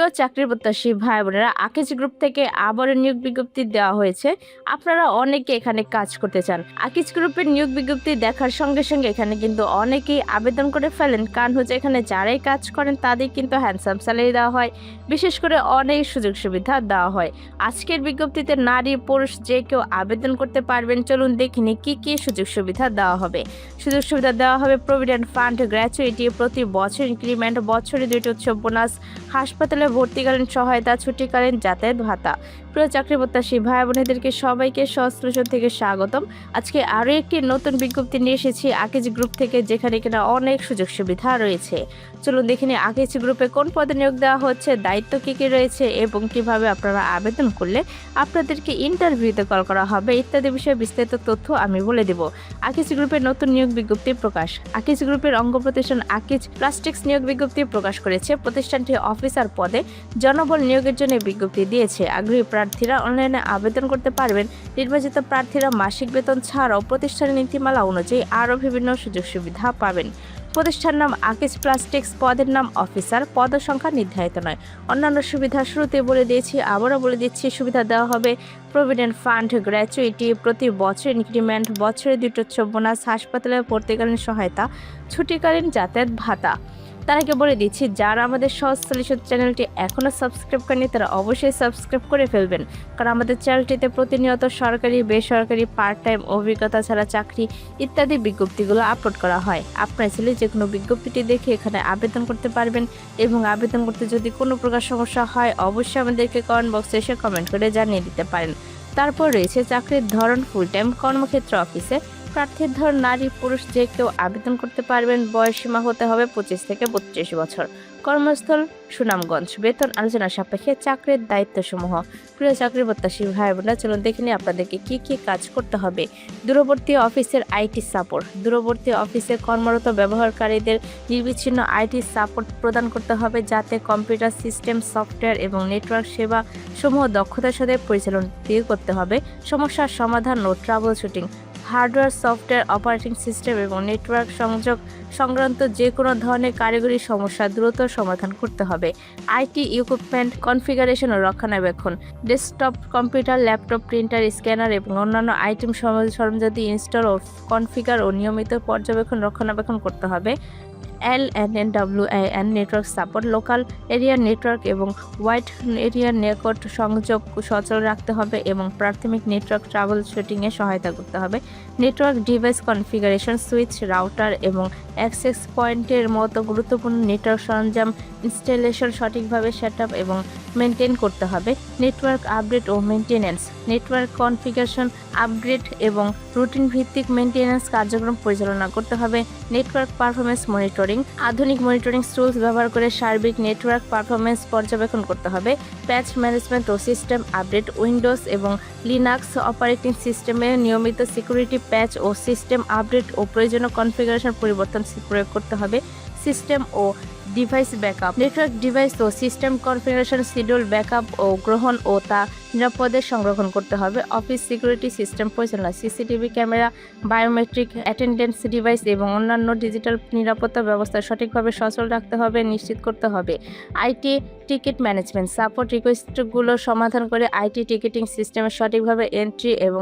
প্রিয় চাকরি প্রত্যাশী ভাই বোনেরা, আকিজ গ্রুপ থেকে আবারও নিয়োগ বিজ্ঞপ্তি দেওয়া হয়েছে। আপনারা অনেকে এখানে কাজ করতে চান। আকিজ গ্রুপের নিয়োগ বিজ্ঞপ্তি দেখার সঙ্গে সঙ্গে এখানে কিন্তু অনেকেই আবেদন করে ফেলেন, কারণ হচ্ছে এখানে যারাই কাজ করেন তাদের কিন্তু হ্যান্ডসাম স্যালারি দেওয়া হয়, বিশেষ করে অনেক সুযোগ সুবিধা দেওয়া হয়। আজকের বিজ্ঞপ্তিতে নারী পুরুষ যে কেউ আবেদন করতে পারবেন। চলুন দেখিনি কি কি সুযোগ সুবিধা দেওয়া হবে। সুযোগ সুবিধা দেওয়া হবে প্রভিডেন্ট ফান্ড, গ্র্যাচুইটি, প্রতি বছর ইনক্রিমেন্ট, বছরে 2টি উৎসব বোনাস, হাসপাতালে ভর্তিকালীন সহায়তা, ছুটিকালীন যাতায়াত ভাতা। প্রিয় চাকরি প্রত্যাশী ভাই বোনেদেরকে সবাইকে সহস্রেশন থেকে স্বাগতম। আজকে আরও একটি নতুন বিজ্ঞপ্তি নিয়ে এসেছি আকিজ গ্রুপ থেকে, যেখানে কিনা অনেক সুযোগ সুবিধা রয়েছে। চলুন দেখে নিই আকিজ গ্রুপে কোন পদে নিয়োগ দেওয়া হচ্ছে, দায়িত্ব কী কী রয়েছে এবং কিভাবে আপনারা আবেদন করলে আপনাদেরকে ইন্টারভিউতে কল করা হবে ইত্যাদি বিষয়ে বিস্তারিত তথ্য আমি বলে দেব। আকিজ গ্রুপের নতুন নিয়োগ বিজ্ঞপ্তি প্রকাশ। আকিজ গ্রুপের অঙ্গ প্রতিষ্ঠান আকিজ প্লাস্টিক্স নিয়োগ বিজ্ঞপ্তি প্রকাশ করেছে। প্রতিষ্ঠানটি অফিসার পদে জনবল নিয়োগের জন্য বিজ্ঞপ্তি দিয়েছে। আগ্রহী প্রার্থীরা অনলাইনে আবেদন করতে পারবেন। নির্বাচিত প্রার্থীরা মাসিক বেতন ছাড়াও প্রতিষ্ঠানের নীতিমালা অনুযায়ী আরও বিভিন্ন সুযোগ সুবিধা পাবেন। প্রতিষ্ঠান নাম আকিজ প্লাস্টিক্স, পদের নাম অফিসার, পদ সংখ্যা নির্ধারিত নয়। অন্যান্য সুবিধা শুরুতে বলে দিয়েছি, আবারও বলে দিচ্ছি। সুবিধা দেওয়া হবে প্রভিডেন্ট ফান্ড, গ্র্যাচুইটি, প্রতি বছর ইনক্রিমেন্ট, বছরে 2টি উৎসব বোনাস, হাসপাতালে ভর্তিকালীন সহায়তা, ছুটিকালীন যাতায়াত ভাতা। তার আগে বলে দিচ্ছি, যারা আমাদের সহজ সলিউশন চ্যানেলটি এখনও সাবস্ক্রাইব করেনি তারা অবশ্যই সাবস্ক্রাইব করে ফেলবেন, কারণ আমাদের চ্যানেলটিতে প্রতিনিয়ত সরকারি, বেসরকারি, পার্ট টাইম, অভিজ্ঞতা ছাড়া চাকরি ইত্যাদি বিজ্ঞপ্তিগুলো আপলোড করা হয়। আপনার ছেলে যে কোনো বিজ্ঞপ্তিটি দেখে এখানে আবেদন করতে পারবেন এবং আবেদন করতে যদি কোনো প্রকার সমস্যা হয় অবশ্যই আমাদেরকে কমেন্ট বক্সে এসে কমেন্ট করে জানিয়ে দিতে পারেন। তারপর রয়েছে চাকরির ধরন, ফুল টাইম কর্মক্ষেত্র অফিসে। প্রার্থীর ধরন নারী পুরুষ যে কেউ আবেদন করতে পারবেন। বয়সসীমা হতে হবে 25 থেকে 32 বছর। কর্মস্থল সুনামগঞ্জ। বেতন আলোচনা সাপেক্ষে। চাকরির দায়িত্বসমূহ। প্রিয় চাকরি প্রত্যাশী ভাই বোনেরা, চলুন দেখে নিই আপনাদেরকে কি কি কাজ করতে হবে। দূরবর্তী অফিসের আইটি সাপোর্ট। দূরবর্তী অফিসে কর্মরত ব্যবহারকারীদের নির্বিচ্ছিন্ন আইটি সাপোর্ট প্রদান করতে হবে, যাতে কম্পিউটার সিস্টেম, সফটওয়্যার এবং নেটওয়ার্ক সেবা সমূহ দক্ষতার সাথে পরিচালনা করতে হবে। সমস্যার সমাধান ও troubleshooting. Hardware, software, operating system এবং নেটওয়ার্ক সংযোগ সংক্রান্ত যে কোনো ধরনের কারিগরি সমস্যা দ্রুত সমাধান করতে হবে। আইটি ইকুইপমেন্ট কনফিগারেশন ও রক্ষণাবেক্ষণ। Desktop computer, laptop, printer, scanner এবং অন্যান্য আইটেম সরঞ্জাম ইনস্টল ও কনফিগার ও নিয়মিত পর্যবেক্ষণ রক্ষণাবেক্ষণ করতে হবে। LAN network support. Local area network এবং ওয়াইড এরিয়া নেটওয়ার্ক সংযোগ সচল রাখতে হবে এবং প্রাথমিক নেটওয়ার্ক ট্রাবল শুটিংয়ে সহায়তা করতে হবে। Network device configuration, switch, router এবং অ্যাক্সেস পয়েন্টের মতো গুরুত্বপূর্ণ নেটওয়ার্ক সরঞ্জাম ইনস্টলেশন সঠিকভাবে সেটআপ এবং মেনটেন করতে হবে। নেটওয়ার্ক আপডেট ও মেনটেন্যান্স। নেটওয়ার্ক কনফিগারেশন, আপগ্রেড এবং রুটিন ভিত্তিক মেনটেন্যান্স কার্যক্রম পরিচালনা করতে হবে। Network performance monitoring. আধুনিক মনিটরিং টুলস ব্যবহার করে সার্বিক নেটওয়ার্ক পারফরমেন্স পর্যবেক্ষণ করতে হবে। প্যাচ ম্যানেজমেন্ট ও সিস্টেম আপডেট। উইন্ডোজ এবং লিনাক্স অপারেটিং সিস্টেমে নিয়মিত সিকিউরিটি প্যাচ ও সিস্টেম আপডেট ও প্রয়োজনীয় কনফিগারেশন পরিবর্তন প্রয়োগ করতে হবে। সিস্টেম ও ডিভাইস ব্যাকআপ। নেটওয়ার্ক ডিভাইস ও সিস্টেম কনফিগারেশন শিডিউল, ব্যাকআপ ও গ্রহণ ও তা নিরাপদে সংরক্ষণ করতে হবে। অফিস সিকিউরিটি সিস্টেম পরিচালনা। CCTV camera, biometric attendance device এবং অন্যান্য ডিজিটাল নিরাপত্তা ব্যবস্থা সঠিকভাবে সচল রাখতে হবে, নিশ্চিত করতে হবে। IT ticket management. সাপোর্ট রিকোয়েস্টগুলো সমাধান করে আইটি টিকিটিং সিস্টেমে সঠিকভাবে এন্ট্রি এবং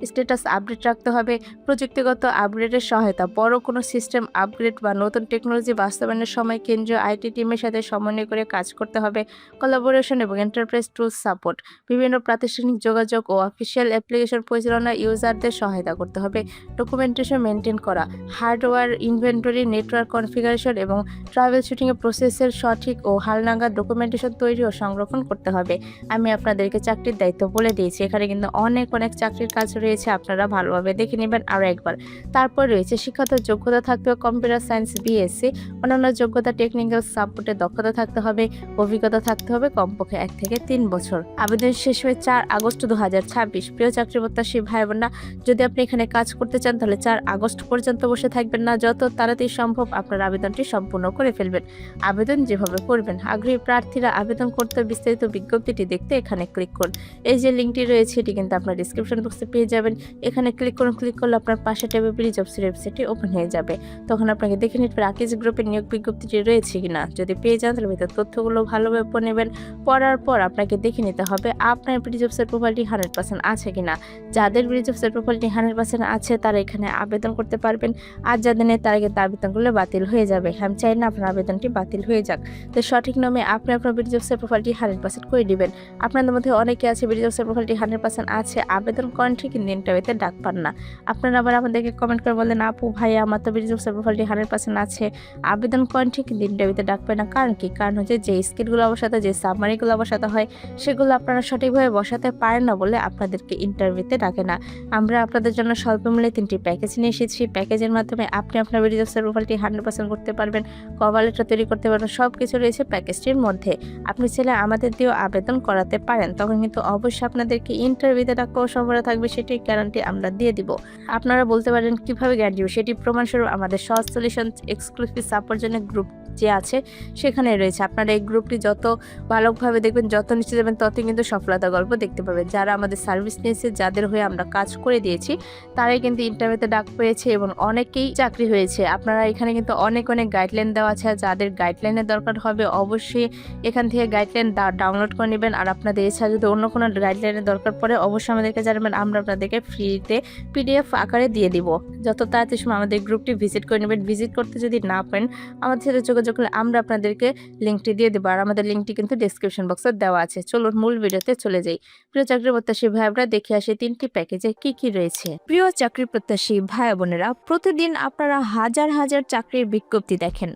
স্ট্যাটাস আপডেট রাখতে হবে। প্রযুক্তিগত আপগ্রেডের সহায়তা। বড় কোনো সিস্টেম আপগ্রেড বা নতুন টেকনোলজি বাস্তবায়নের সময় কেন্দ্রীয় আইটি টিমের সাথে সমন্বয় করে কাজ করতে হবে। কোলাবোরেশন এবং এন্টারপ্রাইজ টুলস সাপোর্ট। বিভিন্ন প্রাতিষ্ঠানিক যোগাযোগ ও অফিসিয়াল অ্যাপ্লিকেশন পরিচালনায় ইউজারদের সহায়তা করতে হবে। ডকুমেন্টেশন মেনটেন করা। হার্ডওয়্যার ইনভেন্টরি, নেটওয়ার্ক কনফিগারেশন এবং ট্রাভেল শুটিংয়ে প্রসেসের সঠিক ও হালনাগাদ ডকুমেন্টেশন তৈরি ও সংরক্ষণ করতে হবে। আমি আপনাদেরকে চাকরির দায়িত্ব বলে দিয়েছি, এখানে কিন্তু অনেক চাকরির কাজ রয়েছে, আপনারা ভালোভাবে দেখে নেবেন আরও একবার। তারপর রয়েছে শিক্ষাগত যোগ্যতা থাকতে হবে কম্পিউটার সায়েন্স, BSc। অন্যান্য যোগ্যতা টেকনিক্যাল সাপোর্টে দক্ষতা থাকতে হবে, অভিজ্ঞতা থাকতে হবে কমপক্ষে 1 থেকে 3 বছর। আবেদন শেষ হয়ে 4 আগস্ট 2026। প্রিয় চাকরি প্রত্যাশী ভাই বোনরা, যদি আপনি এখানে কাজ করতে চান তাহলে 4 আগস্ট পর্যন্ত বসে থাকবেন না। যত তাড়াতাড়ি সম্ভব আপনার আবেদনটি সম্পূর্ণ করে ফেলবেন। আবেদন যেভাবে করবেন, আগ্রহী প্রার্থীরা আবেদন করতে বিস্তারিত বিজ্ঞপ্তিটি দেখতে এখানে ক্লিক করুন। এই যে লিঙ্কটি রয়েছে এটি কিন্তু আপনার ডিসক্রিপশন বক্সে পেয়ে যাবেন। এখানে ক্লিক করুন। ক্লিক করলে আপনার পাশে ট্যাবে জবসের ওয়েবসাইটটি ওপেন হয়ে যাবে। তখন আপনাকে দেখে নিতে হবে আকিজ গ্রুপের নিয়োগ বিজ্ঞপ্তিটি রয়েছে কিনা। যদি পেয়ে যান তাহলে ভিতর তথ্যগুলো ভালোভাবে পড়ে নেবেন। পড়ার পর আপনাকে দেখে নিতে হবে আপনার জবসের প্রোফাইলটি 100% আছে কিনা। যাদের জবসের প্রোফাইলটি 100% আছে তারা এখানে আবেদন করতে পারবেন, আর যাদের নেই তারা কিন্তু আবেদন করলে বাতিল হয়ে যাবে। আমি চাই না আপনার আবেদনটি বাতিল হয়ে যাক। তো সঠিক নিয়মে আপনি আপনার জবসের প্রোফাইলটি 100% করে দিবেন। আপনাদের মধ্যে অনেকে আছে জবসের প্রোফাইলটি 100% আছে, আবেদন করেন ঠিক কিন্তু ইন্টারভিউতে ডাক পান না। আপনারা আবার আমাদেরকে কমেন্ট করে বলেন, আপু ভাই আমার তো জবসের প্রোফাইলটি 100% আছে, আবেদন করেন ঠিক কিন্তু ইন্টারভিউতে ডাক পায় না। কারণ কি? কারণ হচ্ছে যে স্কিলগুলো বসাতে, যে সাবমারিগুলো বসাতে হয় সেগুলো আপনারা সঠিকভাবে বসাতে পারেন না বলে আপনাদেরকে ইন্টারভিউতে ডাকে না। আমরা আপনাদের জন্য স্বল্প মূল্যে 3টি প্যাকেজ নিয়ে এসেছি। প্যাকেজের মাধ্যমে আপনি আপনার জবসের প্রোফাইলটি 100% করতে পারবেন, কভার লেটার তৈরি করতে পারবেন, সব কিছু রয়েছে প্যাকেজটির মধ্যে। আপনি চাইলে আমাদের দিয়েও আবেদন করাতে পারেন, তখন কিন্তু অবশ্যই আপনাদেরকে ইন্টারভিউতে ডাকার সম্ভাবনা থাকবে, সেটি গ্যারান্টি আমরা দিয়ে দিব। আপনারা বলতে পারেন কিভাবে গ্যারান্টি দিব, সেটি প্রমাণস্বরূপ আমাদের সহজ সলিউশন এক্সক্লুসিভ সাপোর্ট জন্য গ্রুপ যে আছে সেখানে রয়েছে। আপনারা এই গ্রুপটি যত ভালোভাবে দেখবেন, যত নিচে যাবেন ততই কিন্তু সফলতা গল্প দেখতে পাবেন। যারা আমাদের সার্ভিস নিয়েছে, যাদের হয়ে আমরা কাজ করে দিয়েছি, তারাই কিন্তু ইন্টারভিউতে ডাক পেয়েছে এবং অনেকেই চাকরি হয়েছে। আপনারা এখানে কিন্তু অনেক গাইডলাইন দেওয়া আছে, যাদের গাইডলাইনের দরকার হবে অবশ্যই এখান থেকে গাইডলাইন ডাউনলোড করে নেবেন। আর আপনাদের এছাড়া যদি অন্য কোনো গাইডলাইনের দরকার পড়ে অবশ্যই আমাদেরকে জানাবেন, আমরা আপনাদেরকে ফ্রিতে PDF আকারে দিয়ে দিব। যত তাড়াতাড়ি সময় আমাদের গ্রুপটি ভিজিট করে নেবেন। ভিজিট করতে যদি না পারেন আমাদের সাথে যোগাযোগ করলে আমরা আপনাদেরকে লিঙ্কটি দিয়ে দেবো, আর আমাদের লিঙ্কটি কিন্তু ডেসক্রিপশন বক্সে দেওয়া আছে। চলুন মূল ভিডিওতে চলে যাই। প্রিয় চাকরি প্রত্যাশী ভাই বোনেরা, দেখে আসি 3টি প্যাকেজে কি কি রয়েছে। প্রিয় চাকরি প্রত্যাশী ভাই বোনেরা, প্রতিদিন আপনারা হাজার চাকরির বিজ্ঞপ্তি দেখেন,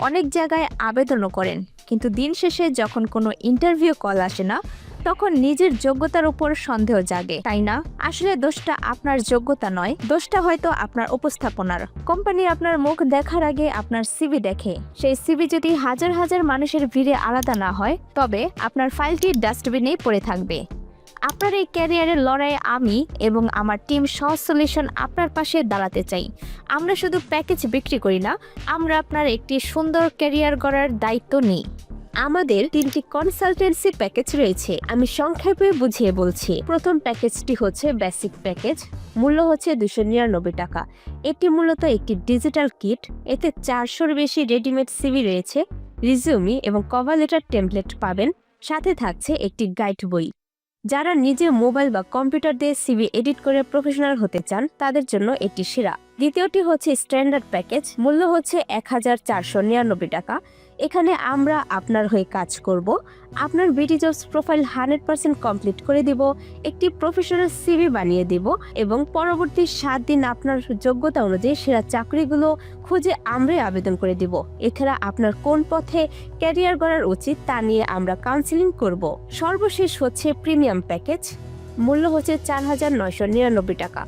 অনেক জায়গায় আবেদনও করেন, কিন্তু দিন শেষে যখন কোনো ইন্টারভিউ কল আসে না তখন নিজের যোগ্যতার উপর সন্দেহ জাগে, তাই না? আসলে দোষটা আপনার যোগ্যতা নয়, দোষটা হয়তো আপনার উপস্থাপনার। কোম্পানি আপনার মুখ দেখার আগে আপনার সিভি দেখে। সেই সিভি যদি হাজার মানুষের ভিড়ে আলাদা না হয় তবে আপনার ফাইলটি ডাস্টবিনেই পড়ে থাকবে। আপনার এই ক্যারিয়ারের লড়াইয়ে আমি এবং আমার টিম সহজ সলিউশন আপনার পাশে দাঁড়াতে চাই। আমরা শুধু প্যাকেজ বিক্রি করি না, আমরা আপনার একটি সুন্দর ক্যারিয়ার গড়ার দায়িত্ব নিই। আমাদের 3টি কনসালটেন্সি প্যাকেজ রয়েছে, আমি সংক্ষেপে বুঝিয়ে বলছি। প্রথম প্যাকেজটি হচ্ছে বেসিক প্যাকেজ, মূল্য হচ্ছে 299 টাকা। এটি মূলত একটি ডিজিটাল কিট, এতে 400-এর বেশি রেডিমেড সিভি রয়েছে, রিজিউমি এবং কভার লেটার টেমপ্লেট পাবেন, সাথে থাকছে একটি গাইড বই। যারা নিজে মোবাইল বা কম্পিউটার দিয়ে সিভি এডিট করে প্রফেশনাল হতে চান তাদের জন্য এটি সেরা। দ্বিতীয়টি হচ্ছে স্ট্যান্ডার্ড প্যাকেজ, মূল্য হচ্ছে 1499 টাকা। এখানে আমরা আপনার হয়ে কাজ করব, আপনার জবস প্রোফাইল 100% কমপ্লিট করে দিব, একটি প্রফেশনাল সিভি বানিয়ে দিব এবং পরবর্তী 7 দিন আপনার যোগ্যতা অনুযায়ী সেরা চাকরিগুলো খুঁজে আমরাই আবেদন করে দিব। এছাড়া আপনার কোন পথে ক্যারিয়ার গড়ার উচিত তা নিয়ে আমরা কাউন্সিলিং করব। সর্বশেষ হচ্ছে প্রিমিয়াম প্যাকেজ, মূল্য হচ্ছে 4999 টাকা।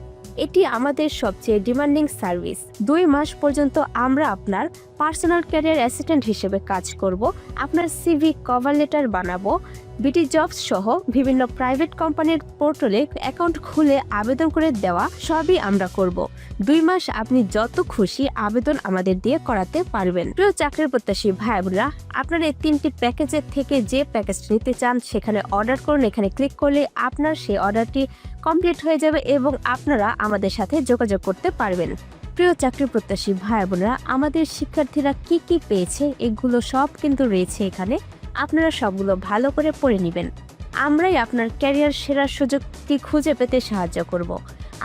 এটি আমাদের সবচেয়ে ডিমান্ডিং সার্ভিস। 2 মাস পর্যন্ত আমরা আপনার পার্সোনাল ক্যারিয়ার অ্যাসিস্ট্যান্ট হিসেবে কাজ করব, আপনার সিভি কভার লেটার বানাবো, জবস সহ বিভিন্ন প্রাইভেট কোম্পানির পোর্টালে অ্যাকাউন্ট খুলে আবেদন করে দেওয়া সবই আমরা করব। 2 মাস আপনি যত খুশি আবেদন আমাদের দিয়ে করাতে পারবেন। প্রিয় চাকরির প্রত্যাশী ভাই বোনেরা, আপনারা এই 3টি প্যাকেজের থেকে যে প্যাকেজ নিতে চান সেখানে অর্ডার করুন। এখানে ক্লিক করলে আপনার সেই অর্ডারটি কমপ্লিট হয়ে যাবে এবং আপনারা আমাদের সাথে যোগাযোগ করতে পারবেন। প্রিয় চাকরি প্রত্যাশী ভাই বোনেরা, আমাদের শিক্ষার্থীরা কি কি পেয়েছে এগুলো সব কিন্তু রয়েছে এখানে, আপনারা সবগুলো ভালো করে পড়ে নেবেন। আমরাই আপনার ক্যারিয়ার সেরা সুযোগটি খুঁজে পেতে সাহায্য করব।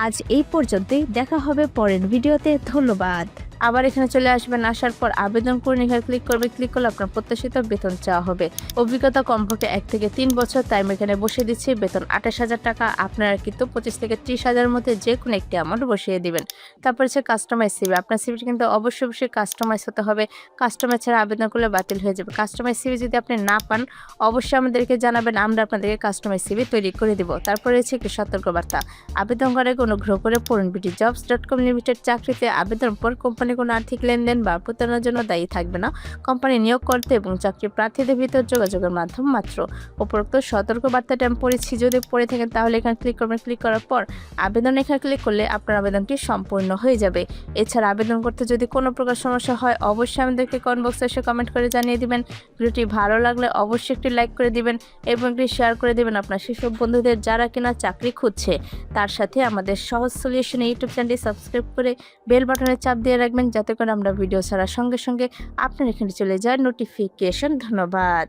আজ এই পর্যন্তই, দেখা হবে পরের ভিডিওতে। ধন্যবাদ। আবার এখানে চলে আসবেন, আসার পর আবেদন করুন, এখানে ক্লিক করবে। ক্লিক করলে আপনার প্রত্যাশিত বেতন চাওয়া হবে। অভিজ্ঞতা কমপক্ষে 1 থেকে 3 বছর, তাই আমি এখানে বসিয়ে দিচ্ছি বেতন 28,000 টাকা। আপনারা কিন্তু 25 থেকে 30,000-এর মধ্যে যে কোনো একটি অ্যামাউন্ট বসিয়ে দিবেন। তারপর হচ্ছে কাস্টমাইজ সিভি। আপনার সিভিটি কিন্তু অবশ্যই কাস্টমাইজ হতে হবে, কাস্টমাইজ ছাড়া আবেদন করলে বাতিল হয়ে যাবে। কাস্টমাইজ সিভি যদি আপনি না পান অবশ্যই আমাদেরকে জানাবেন, আমরা আপনাদেরকে কাস্টমাইজ সিভি তৈরি করে দিব। তারপরে হচ্ছে একটি সতর্কবার্তা, আবেদন করার অনুগ্রহ করে পড়ুন। BDjobs.com লিমিটেড চাকরিতে আবেদন পর কোম্পানি কোম্পানি কোনো আর্থিক লেনদেন বা প্রতারণার জন্য দায়ী থাকবে না। কোম্পানি নিয়োগ করতে এবং চাকরি প্রার্থীদের ভিতর যোগাযোগের মাধ্যম মাত্র। উপরোক্ত সতর্ক বার্তাটি আমি পড়েছি, যদি পড়ে থাকেন তাহলে এখানে ক্লিক করবেন। ক্লিক করার পর আবেদন এখানে ক্লিক করলে আপনার আবেদনটি সম্পূর্ণ হয়ে যাবে। এছাড়া আবেদন করতে যদি কোনো প্রকার সমস্যা হয় অবশ্যই আমাদেরকে কমেন্ট বক্সে এসে কমেন্ট করে জানিয়ে দিবেন। ভিডিওটি ভালো লাগলে অবশ্যই একটি লাইক করে দিবেন এবং একটি শেয়ার করে দিবেন আপনার সেসব বন্ধুদের যারা কিনা চাকরি খুঁজছে। তার সাথে আমাদের সহজ সলিউশন ইউটিউব চ্যানেলটি সাবস্ক্রাইব করে বেল বাটনে চাপ দিয়ে রাখবেন, যাতে করে আমরা ভিডিও ছাড়ার সঙ্গে সঙ্গে আপনার এখানে চলে যায় নোটিফিকেশন। ধন্যবাদ।